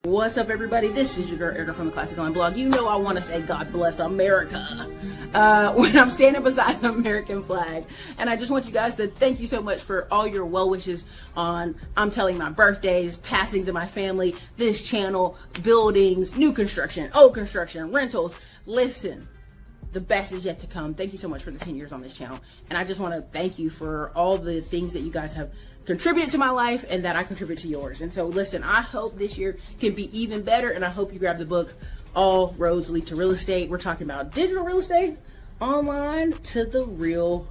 What's up, everybody? This is your girl Erica from the Classic Line blog. You know I want to say God bless America when I'm standing beside the American flag. And I just want you guys to thank you so much for all your well wishes on, I'm telling my birthdays, passings of my family, this channel, buildings, new construction, old construction, rentals. Listen, the best is yet to come. Thank you so much for the 10 years on this channel. And I just want to thank you for all the things that you guys have contributed to my life and that I contribute to yours. And so listen, I hope this year can be even better, and I hope you grab the book, All Roads Lead to Real Estate. We're talking about digital real estate, online to the real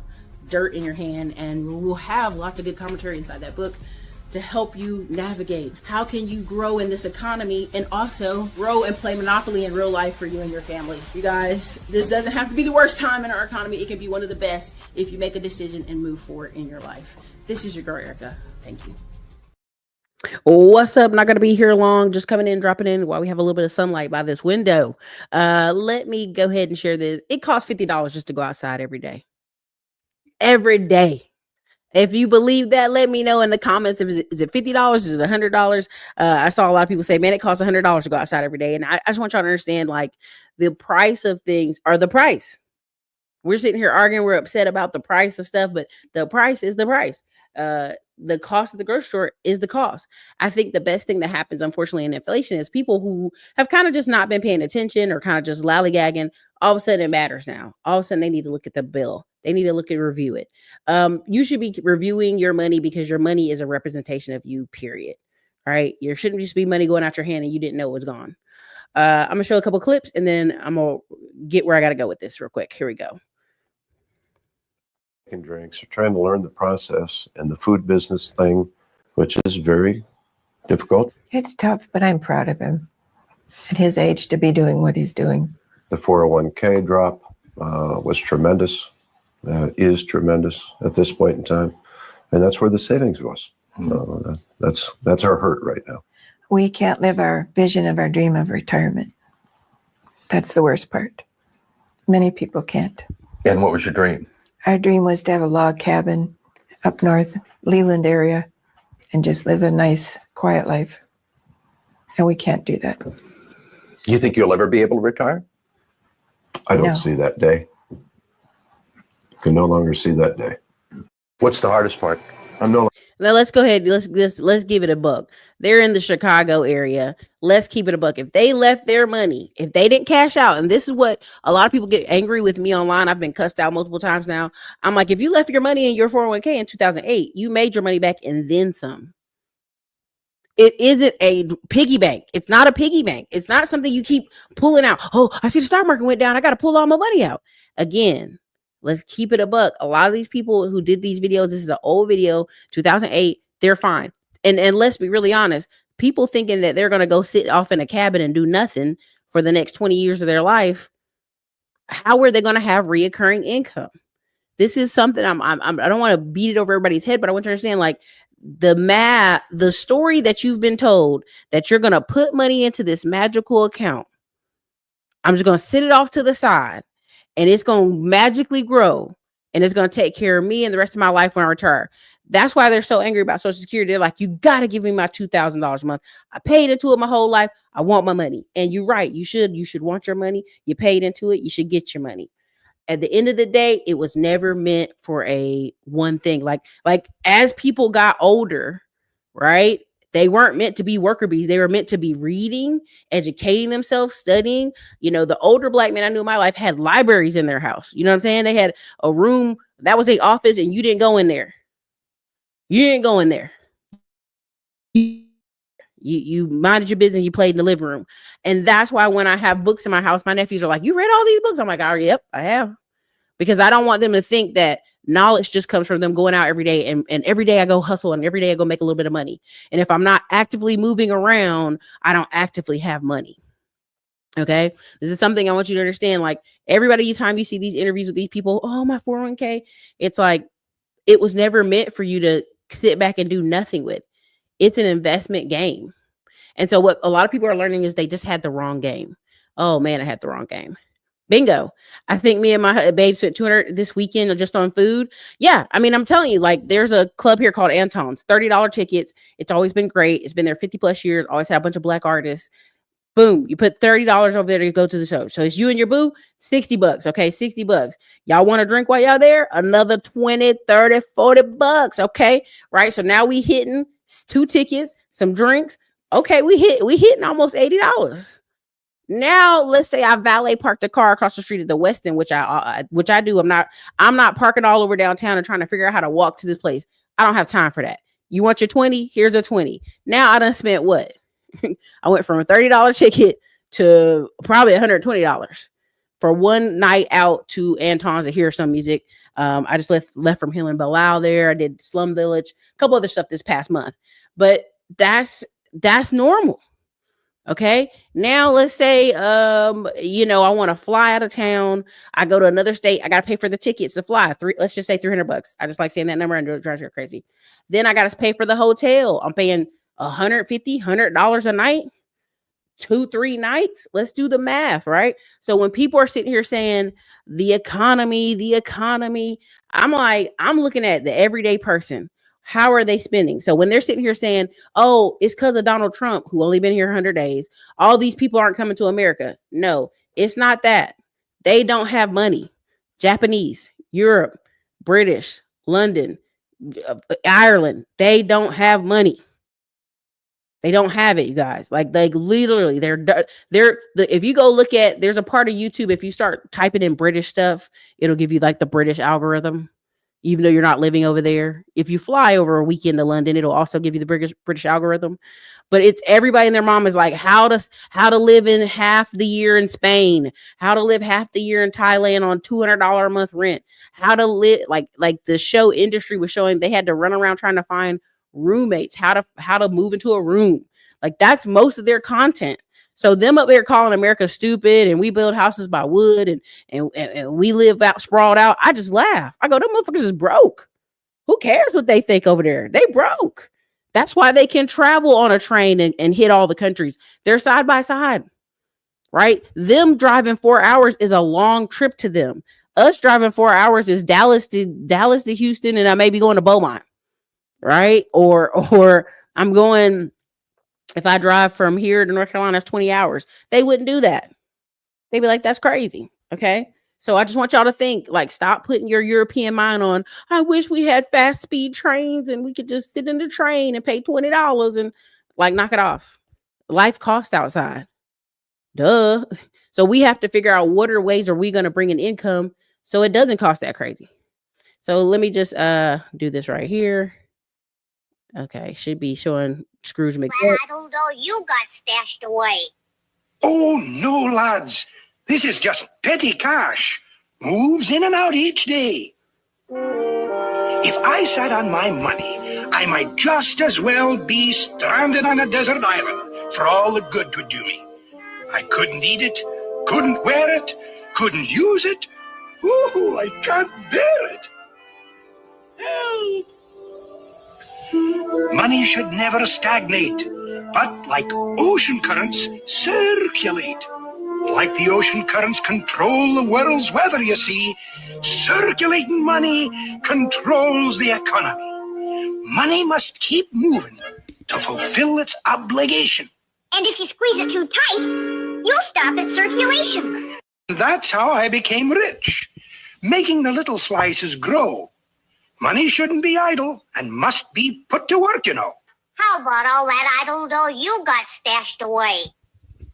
dirt in your hand, and we'll have lots of good commentary inside that book to help you navigate. How can you grow in this economy and also grow and play Monopoly in real life for you and your family? You guys, this doesn't have to be the worst time in our economy. It can be one of the best if you make a decision and move forward in your life. This is your girl, Erica. Thank you. What's up? Not going to be here long. Just coming in, dropping in while we have a little bit of sunlight by this window. Let me go ahead and share this. It costs $50 just to go outside every day. Every day. If you believe that, let me know in the comments. Is it $50? Is it $100? I saw a lot of people say, man, it costs $100 to go outside every day. And I just want y'all to understand, like, the price of things are the price. We're sitting here arguing. We're upset about the price of stuff, but the price is the price. The cost of the grocery store is the cost. I think the best thing that happens, unfortunately, in inflation is people who have kind of just not been paying attention or kind of just lollygagging. All of a sudden it matters now. All of a sudden they need to look at the bill. They need to look and review it. You should be reviewing your money because your money is a representation of you, period. All right. You shouldn't just be money going out your hand and you didn't know it was gone. I'm going to show a couple clips and then I'm going to get where I got to go with this real quick. Here we go. And drinks are trying to learn the process and the food business thing, which is very difficult. It's tough, but I'm proud of him at his age to be doing what he's doing. The 401k drop was tremendous, is tremendous at this point in time. And that's where the savings was. That's our hurt right now. We can't live our vision of our dream of retirement. That's the worst part. Many people can't. And what was your dream? Our dream was to have a log cabin up north, Leland area, and just live a nice, quiet life. And we can't do that. You think you'll ever be able to retire? I don't No. see that day. Can no longer see that day. What's the hardest part? I'm no Now let's go ahead. Let's give it a buck. They're in the Chicago area. Let's keep it a buck. If they left their money, if they didn't cash out, and this is what a lot of people get angry with me online. I've been cussed out multiple times now. I'm like, if you left your money in your 401k in 2008, you made your money back and then some. It isn't a piggy bank. It's not a piggy bank. It's not something you keep pulling out. Oh, I see the stock market went down. I got to pull all my money out. Again, let's keep it a buck. A lot of these people who did these videos, this is an old video, 2008, they're fine. And let's be really honest, people thinking that they're going to go sit off in a cabin and do nothing for the next 20 years of their life, how are they going to have reoccurring income? This is something I don't want to beat it over everybody's head, but I want you to understand, like, the story that you've been told that you're going to put money into this magical account. I'm just going to sit it off to the side and it's going to magically grow and it's going to take care of me and the rest of my life when I retire. That's why they're so angry about Social Security. They're like, you got to give me my $2,000 a month. I paid into it my whole life. I want my money. And you're right. You should want your money. You paid into it. You should get your money. At the end of the day, it was never meant for a one thing. Like as people got older, right? They weren't meant to be worker bees. They were meant to be reading, educating themselves, studying. You know, the older Black men I knew in my life had libraries in their house. You know what I'm saying? They had a room that was their office and you didn't go in there. You didn't go in there. You minded your business. You played in the living room. And that's why when I have books in my house, my nephews are like, you read all these books? I'm like, oh, yep, I have. Because I don't want them to think that knowledge just comes from them going out every day. And every day I go hustle and every day I go make a little bit of money. And if I'm not actively moving around, I don't actively have money. Okay. This is something I want you to understand. Like, everybody, time you see these interviews with these people, oh, my 401k, it's like, it was never meant for you to sit back and do nothing with. It's an investment game. And so what a lot of people are learning is they just had the wrong game. Oh man, I had the wrong game. Bingo. I think me and my babe spent 200 this weekend just on food. Yeah. I mean, I'm telling you, like, there's a club here called Anton's, $30 tickets. It's always been great. It's been there 50 plus years. Always had a bunch of black artists. Boom. You put $30 over there to go to the show. So it's you and your boo, $60. Okay. $60. Y'all want to drink while y'all there? Another 20, 30, $40. Okay. Right. So now we hitting 2 tickets, some drinks. Okay. We hitting almost $80. Now, let's say I valet park the car across the street at the Westin, which I do. I'm not parking all over downtown and trying to figure out how to walk to this place. I don't have time for that. You want your 20? Here's a 20. Now I done spent what? I went from a $30 ticket to probably $120 for one night out to Anton's to hear some music. I just left from Hill and Belle there. I did Slum Village, a couple other stuff this past month, but that's normal. Okay. Now let's say, I want to fly out of town. I go to another state. I got to pay for the tickets to fly. Let's just say $300. I just like saying that number and it drives me crazy. Then I got to pay for the hotel. I'm paying $100 a night, 2-3 nights. Let's do the math, right? So when people are sitting here saying the economy, I'm looking at the everyday person. How are they spending? So when they're sitting here saying, oh, it's because of Donald Trump, who only been here 100 days, all these people aren't coming to America. No, it's not that. They don't have money. Japanese, Europe, British, London, Ireland, they don't have money. They don't have it, you guys. Like literally, if you go look at, there's a part of YouTube, if you start typing in British stuff, it'll give you like the British algorithm. Even though you're not living over there. If you fly over a weekend to London, it'll also give you the British algorithm. But it's everybody and their mom is like, how to live in half the year in Spain, how to live half the year in Thailand on $200 a month rent, how to live like the show industry was showing. They had to run around trying to find roommates, how to move into a room. Like that's most of their content. So them up there calling America stupid and we build houses by wood and we live out sprawled out. I just laugh. I go, them motherfuckers is broke. Who cares what they think over there? They broke. That's why they can travel on a train and hit all the countries. They're side by side, right? Them driving 4 hours is a long trip to them. Us driving 4 hours is Dallas to Houston, and I may be going to Beaumont, right? Or I'm going. If I drive from here to North Carolina, it's 20 hours. They wouldn't do that. They'd be like, that's crazy. Okay. So I just want y'all to think, like, stop putting your European mind on, I wish we had fast speed trains and we could just sit in the train and pay $20 and like knock it off. Life costs outside. Duh. So we have to figure out what ways are we going to bring in income so it doesn't cost that crazy. So let me just do this right here. Okay, should be showing Scrooge McDuck. But I don't know, you got stashed away. Oh, no, lads. This is just petty cash. Moves in and out each day. If I sat on my money, I might just as well be stranded on a desert island for all the good 'twould do me. I couldn't eat it, couldn't wear it, couldn't use it. Ooh, I can't bear it. Help. Money should never stagnate, but like ocean currents, circulate. Like the ocean currents control the world's weather, you see, circulating money controls the economy. Money must keep moving to fulfill its obligation. And if you squeeze it too tight, you'll stop its circulation. That's how I became rich, making the little slices grow. Money shouldn't be idle and must be put to work, you know. How about all that idle dough you got stashed away?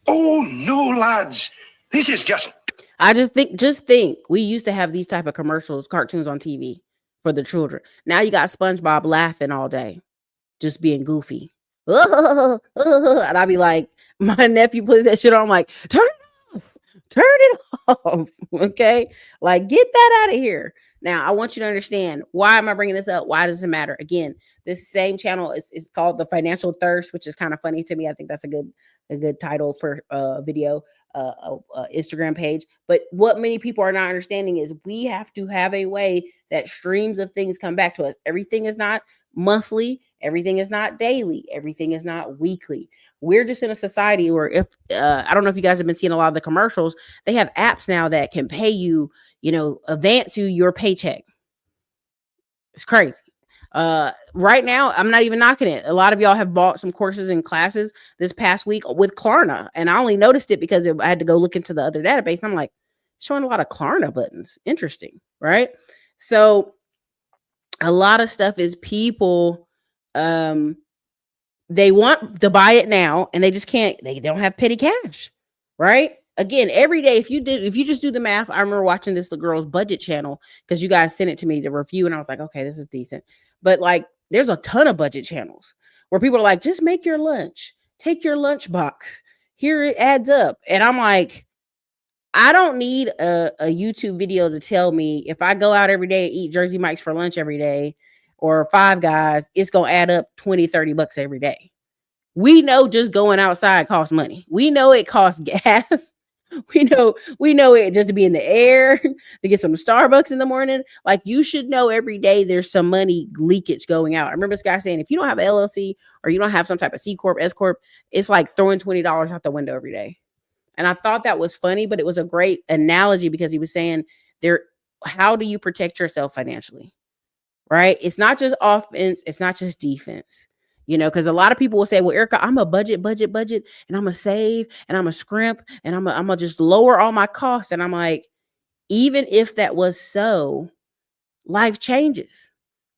Oh, no, lads. This is just... I just think we used to have these type of commercials, cartoons on TV for the children. Now you got SpongeBob laughing all day, just being goofy. And I'll be like, my nephew puts that shit on, I'm like, turn it off. Okay. Like, get that out of here. Now, I want you to understand, why am I bringing this up? Why does it matter? Again, this same channel is called The Financial Thirst, which is kind of funny to me. I think that's a good title for a video, Instagram page. But what many people are not understanding is we have to have a way that streams of things come back to us. Everything is not monthly. Everything is not daily. Everything is not weekly. We're just in a society where if I don't know if you guys have been seeing a lot of the commercials, they have apps now that can pay you, advance you your paycheck. It's crazy. Right now, I'm not even knocking it. A lot of y'all have bought some courses and classes this past week with Klarna, and I only noticed it because I had to go look into the other database. I'm like, showing a lot of Klarna buttons. Interesting, right? So a lot of stuff is people, they want to buy it now, and they just can't. They don't have petty cash, right? Again, every day, if you just do the math, I remember watching this girl's budget channel because you guys sent it to me to review, and I was like, okay, this is decent. But like, there's a ton of budget channels where people are like, just make your lunch, take your lunch box. Here it adds up. And I'm like, I don't need a YouTube video to tell me if I go out every day and eat Jersey Mike's for lunch every day or Five Guys, it's going to add up $20-$30 every day. We know just going outside costs money. We know it costs gas. We know it just to be in the air, to get some Starbucks in the morning. Like, you should know every day there's some money leakage going out. I remember this guy saying, if you don't have an LLC or you don't have some type of C Corp, S Corp, it's like throwing $20 out the window every day. And I thought that was funny, but it was a great analogy because he was saying how do you protect yourself financially? Right? It's not just offense. It's not just defense. Because a lot of people will say, well, Erica, I'm a budget, and I'm a save, and I'm a scrimp, and I'm a just lower all my costs. And I'm like, even if that was so, life changes,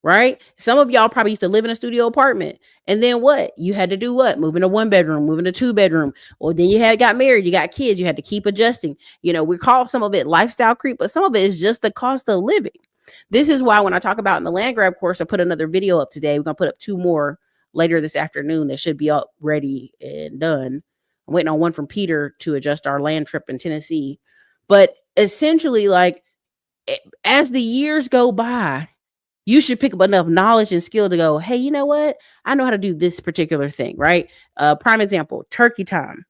right? Some of y'all probably used to live in a studio apartment. And then what? You had to do what? Move in a 1-bedroom, move in a 2-bedroom. Well, then you got married, you got kids, you had to keep adjusting. We call some of it lifestyle creep, but some of it is just the cost of living. This is why when I talk about in the land grab course, I put another video up today. We're going to put up 2 more later this afternoon that should be up, ready, and done. I'm waiting on one from Peter to adjust our land trip in Tennessee. But essentially, like, as the years go by, you should pick up enough knowledge and skill to go, hey, you know what? I know how to do this particular thing, right? Prime example, turkey time.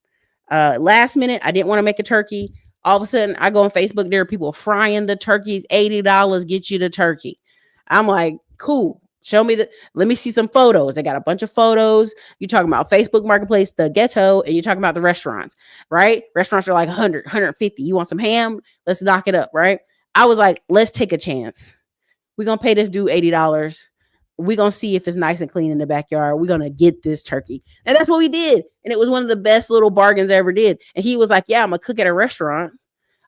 Last minute, I didn't want to make a turkey. All of a sudden, I go on Facebook, there are people frying the turkeys, $80 get you the turkey. I'm like, cool. Show me let me see some photos. They got a bunch of photos. You're talking about Facebook Marketplace, the ghetto, and you're talking about the restaurants, right? Restaurants are like 100, 150. You want some ham? Let's knock it up, right? I was like, let's take a chance. We're going to pay this dude $80. We're going to see if it's nice and clean in the backyard. We're going to get this turkey. And that's what we did. And it was one of the best little bargains I ever did. And he was like, yeah, I'm a cook at a restaurant.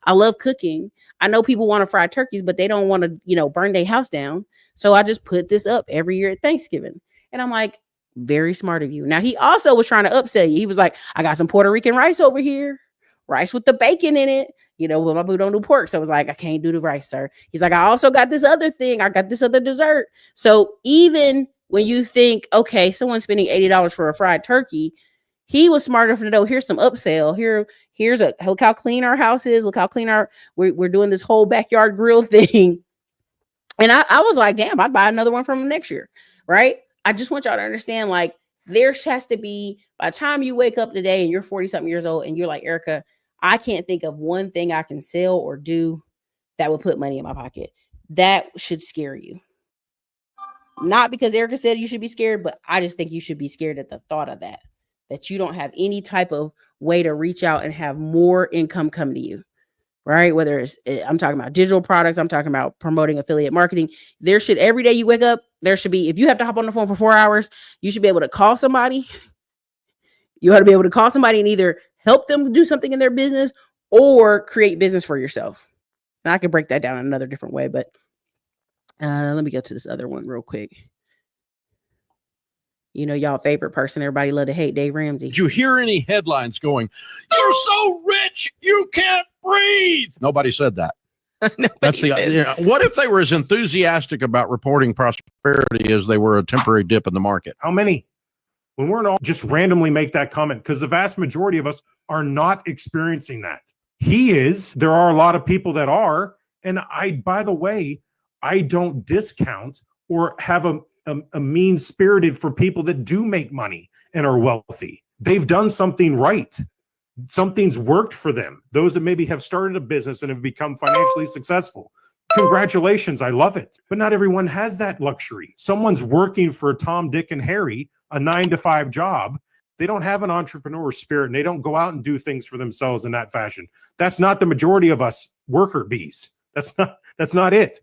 I love cooking. I know people want to fry turkeys, but they don't want to, burn their house down. So I just put this up every year at Thanksgiving. And I'm like, very smart of you. Now, he also was trying to upsell you. He was like, I got some Puerto Rican rice over here. Rice with the bacon in it. Well, my boo don't do pork. So I was like, I can't do the rice, sir. He's like, I also got this other thing. I got this other dessert. So even when you think, okay, someone's spending $80 for a fried turkey, he was smart enough to know, here's some upsell. Look how clean our house is. Look how clean we're doing this whole backyard grill thing. And I was like, damn, I'd buy another one from him next year, right? I just want y'all to understand, like, there has to be, by the time you wake up today and you're 40-something years old and you're like, Erica, I can't think of one thing I can sell or do that would put money in my pocket. That should scare you. Not because Erica said you should be scared, but I just think you should be scared at the thought of that you don't have any type of way to reach out and have more income come to you. Right? Whether I'm talking about digital products, I'm talking about promoting affiliate marketing. Every day you wake up, there should be, if you have to hop on the phone for 4 hours, you should be able to call somebody. You ought to be able to call somebody and either help them do something in their business or create business for yourself. And I can break that down in another different way, but let me get to this other one real quick. Y'all favorite person, everybody love to hate, Dave Ramsey. Did you hear any headlines going, you're so rich, you can't breathe? Nobody said that. That's what if they were as enthusiastic about reporting prosperity as they were a temporary dip in the market? How many? When we're all just randomly make that comment, because the vast majority of us are not experiencing that. He is. There are a lot of people that are. And by the way, I don't discount or have a mean-spirited for people that do make money and are wealthy. They've done something right. Something's worked for them. Those that maybe have started a business and have become financially successful. Congratulations. I love it. But not everyone has that luxury. Someone's working for Tom, Dick, and Harry, a 9-to-5 job. They don't have an entrepreneur spirit and they don't go out and do things for themselves in that fashion. That's not the majority of us worker bees. That's not it.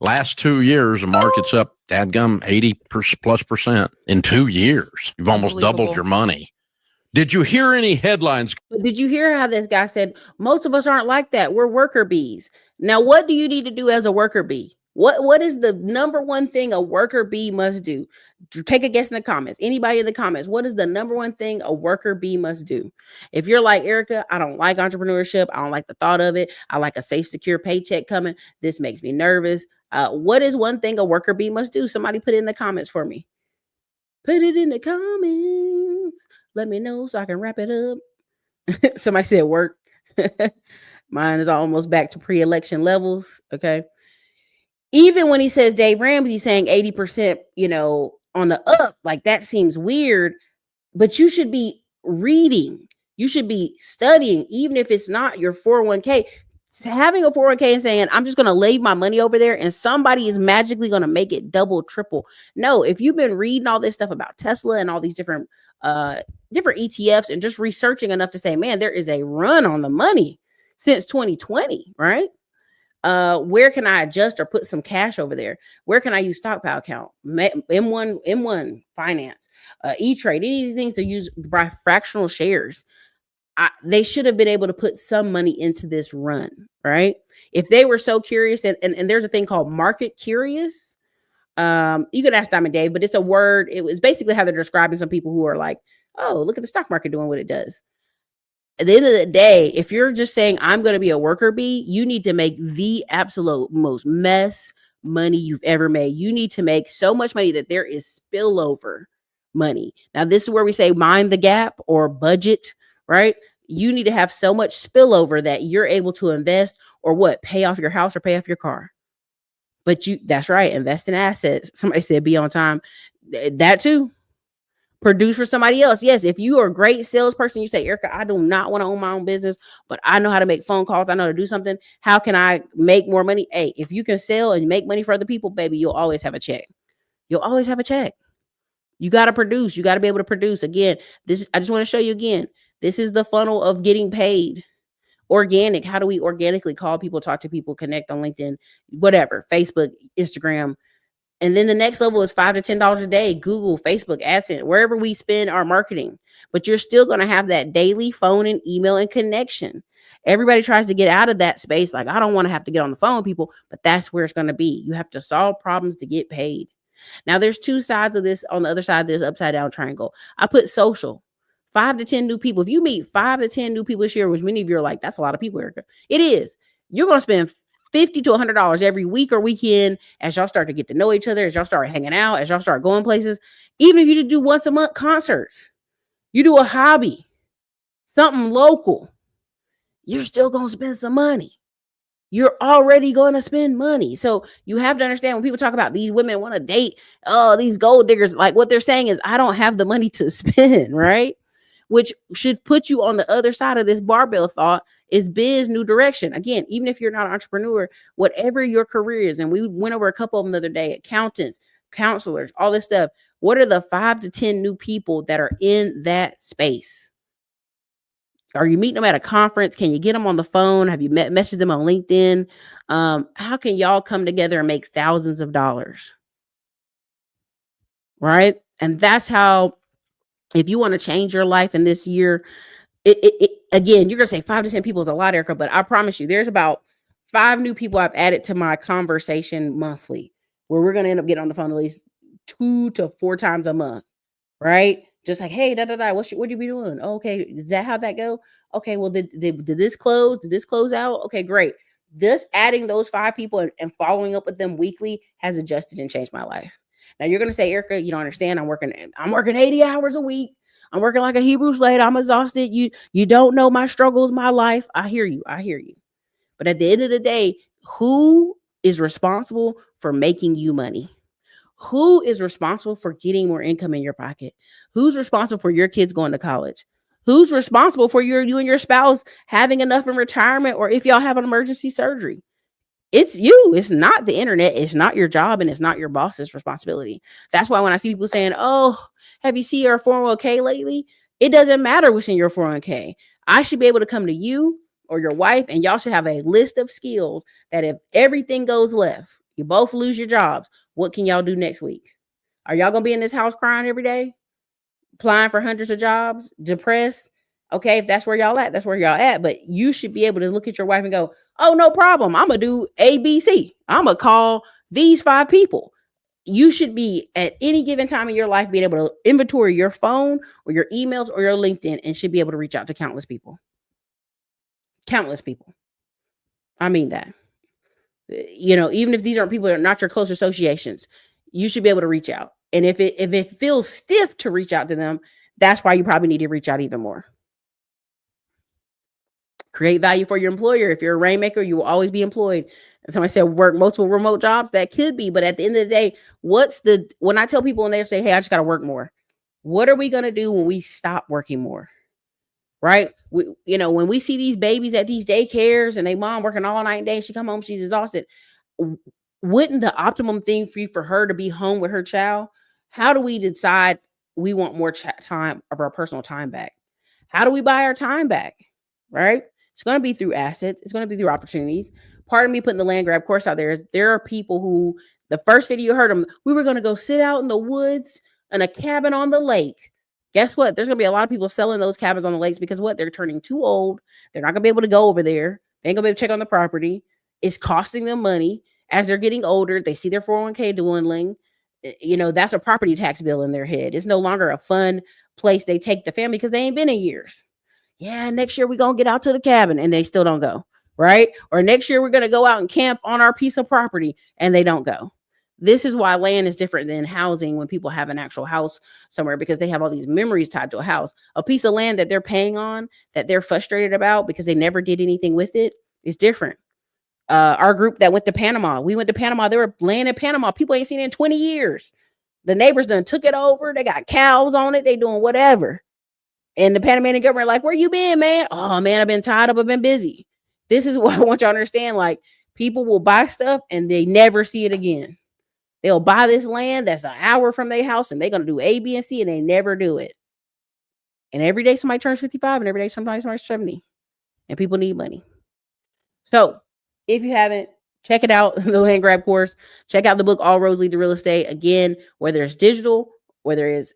Last 2 years, the market's up, dadgum, 80+% in 2 years. You've almost doubled your money. Did you hear any headlines? Did you hear how this guy said, most of us aren't like that? We're worker bees. Now, what do you need to do as a worker bee? What is the number one thing a worker bee must do? Take a guess in the comments. Anybody in the comments, what is the number one thing a worker bee must do? If you're like, Erica, I don't like entrepreneurship. I don't like the thought of it. I like a safe, secure paycheck coming. This makes me nervous. What is one thing a worker bee must do? Somebody put it in the comments for me. Put it in the comments. Let me know so I can wrap it up. Somebody said work. Mine is almost back to pre-election levels. Okay. Even when he says Dave Ramsey saying 80%, on the up, like that seems weird, but you should be reading. You should be studying, even if it's not your 401k. Having a 401k and saying, I'm just going to leave my money over there and somebody is magically going to make it double, triple. No, if you've been reading all this stuff about Tesla and all these different ETFs and just researching enough to say, man, there is a run on the money since 2020, right? Where can I adjust or put some cash over there? Where can I use stockpile account? M1 finance, E-Trade, any of these things to use by fractional shares. They should have been able to put some money into this run, right? If they were so curious, and there's a thing called market curious. You could ask Diamond Dave, but it's a word. It was basically how they're describing some people who are like, oh, look at the stock market doing what it does. At the end of the day, if you're just saying, I'm going to be a worker bee, you need to make the absolute most mess money you've ever made. You need to make so much money that there is spillover money. Now, this is where we say mind the gap or budget, right? You need to have so much spillover that you're able to invest or pay off your house or pay off your car. But that's right. Invest in assets. Somebody said be on time. That too. Produce for somebody else. Yes, if you are a great salesperson, you say, Erica, I do not want to own my own business, but I know how to make phone calls. I know how to do something. How can I make more money? Hey, if you can sell and make money for other people, baby, you'll always have a check. You'll always have a check. You got to produce. You got to be able to produce. Again, I just want to show you again. This is the funnel of getting paid. Organic. How do we organically call people, talk to people, connect on LinkedIn, whatever, Facebook, Instagram. And then the next level is $5 to $10 a day, Google, Facebook, AdSense, wherever we spend our marketing. But you're still going to have that daily phone and email and connection. Everybody tries to get out of that space. Like, I don't want to have to get on the phone with people, but that's where it's going to be. You have to solve problems to get paid. Now, there's two sides of this. On the other side, there's upside down triangle. I put social. 5 to 10 new people. If you meet 5 to 10 new people this year, which many of you are like, that's a lot of people, Erica. It is. You're going to spend $50 to $100 every week or weekend as y'all start to get to know each other, as y'all start hanging out, as y'all start going places. Even if you just do once a month concerts, you do a hobby, something local, you're still going to spend some money. You're already going to spend money. So you have to understand when people talk about these women want to date, oh, these gold diggers, like what they're saying is, I don't have the money to spend, right? Which should put you on the other side of this barbell thought is biz new direction. Again, even if you're not an entrepreneur, whatever your career is, and we went over a couple of them the other day, accountants, counselors, all this stuff. What are the 5 to 10 new people that are in that space? Are you meeting them at a conference? Can you get them on the phone? Have you messaged them on LinkedIn? How can y'all come together and make thousands of dollars? Right? And that's how, if you want to change your life in this year, again, you're going to say 5 to 10 people is a lot, Erica, but I promise you, there's about 5 new people I've added to my conversation monthly, where we're going to end up getting on the phone at least 2 to 4 times a month, right? Just like, hey, what you be doing? Oh, okay, is that how that go? Okay, well, did this close? Did this close out? Okay, great. Just adding those 5 people and following up with them weekly has adjusted and changed my life. Now you're going to say, Erica, you don't understand. I'm working 80 hours a week. I'm working like a Hebrew slave. I'm exhausted. You don't know my struggles, my life. I hear you. But at the end of the day, who is responsible for making you money? Who is responsible for getting more income in your pocket? Who's responsible for your kids going to college? Who's responsible for you and your spouse having enough in retirement, or if y'all have an emergency surgery? It's you. It's not the internet. It's not your job, and it's not your boss's responsibility. That's why when I see people saying, "Oh, have you seen your 401k lately?" It doesn't matter what's in your 401k. I should be able to come to you or your wife, and y'all should have a list of skills that if everything goes left, you both lose your jobs, what can y'all do next week? Are y'all gonna be in this house crying every day, applying for hundreds of jobs, depressed? Okay, if that's where y'all at, that's where y'all at. But you should be able to look at your wife and go, "Oh, no problem. I'm gonna do ABC. I'm gonna call these 5 people." You should be at any given time in your life being able to inventory your phone or your emails or your LinkedIn and should be able to reach out to countless people. Countless people. I mean that. Even if these aren't people that are not your close associations, you should be able to reach out. And if it feels stiff to reach out to them, that's why you probably need to reach out even more. Create value for your employer. If you're a rainmaker, you will always be employed. And somebody said work multiple remote jobs. That could be, but at the end of the day, when I tell people when they say, "Hey, I just got to work more," what are we going to do when we stop working more? Right? When we see these babies at these daycares and they mom working all night and day, she come home, she's exhausted. Wouldn't the optimum thing for her to be home with her child? How do we decide we want more time of our personal time back? How do we buy our time back? Right? It's going to be through assets. It's going to be through opportunities. Part of me putting the land grab course out there is there are people who the first video you heard them, we were going to go sit out in the woods in a cabin on the lake. Guess what? There's going to be a lot of people selling those cabins on the lakes because what? They're turning too old. They're not going to be able to go over there. They ain't going to be able to check on the property. It's costing them money. As they're getting older, they see their 401k dwindling. That's a property tax bill in their head. It's no longer a fun place they take the family because they ain't been in years. Yeah, next year we're going to get out to the cabin and they still don't go, right? Or next year we're going to go out and camp on our piece of property and they don't go. This is why land is different than housing when people have an actual house somewhere because they have all these memories tied to a house. A piece of land that they're paying on that they're frustrated about because they never did anything with it is different. Our group that went to Panama, we went to Panama. There were land in Panama. People ain't seen it in 20 years. The neighbors done took it over. They got cows on it. They doing whatever. And the Panamanian government like, "Where you been, man?" "Oh, man, I've been tied up. I've been busy." This is what I want y'all to understand. Like, people will buy stuff and they never see it again. They'll buy this land that's an hour from their house and they're going to do A, B, and C and they never do it. And every day somebody turns 55 and every day somebody turns 70 and people need money. So if you haven't, check it out, the land grab course. Check out the book, All Roads Lead to Real Estate. Again, whether it's digital, whether it's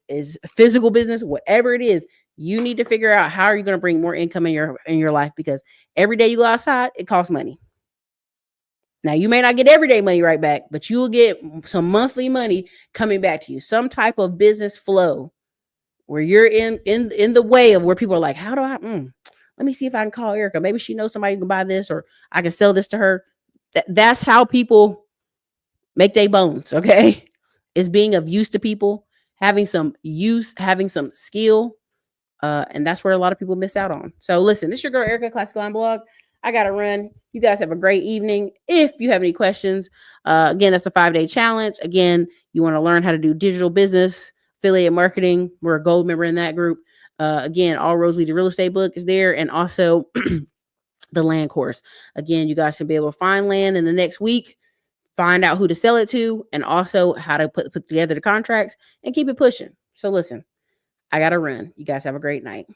physical business, whatever it is, you need to figure out how are you going to bring more income in your life because every day you go outside, it costs money. Now, you may not get everyday money right back, but you will get some monthly money coming back to you, some type of business flow where you're in the way of where people are like, how do I, let me see if I can call Erica. Maybe she knows somebody who can buy this or I can sell this to her. That's how people make their bones, okay? It's being of use to people, having some use, having some skill. And that's where a lot of people miss out on. So listen, this is your girl, Erica, Classic Line Blog. I got to run. You guys have a great evening. If you have any questions, again, that's a 5-day challenge. Again, you want to learn how to do digital business, affiliate marketing. We're a gold member in that group. Again, All Roads Lead to Real Estate book is there. And also the land course. Again, you guys should be able to find land in the next week, find out who to sell it to, and also how to put together the contracts and keep it pushing. So listen, I got to run. You guys have a great night.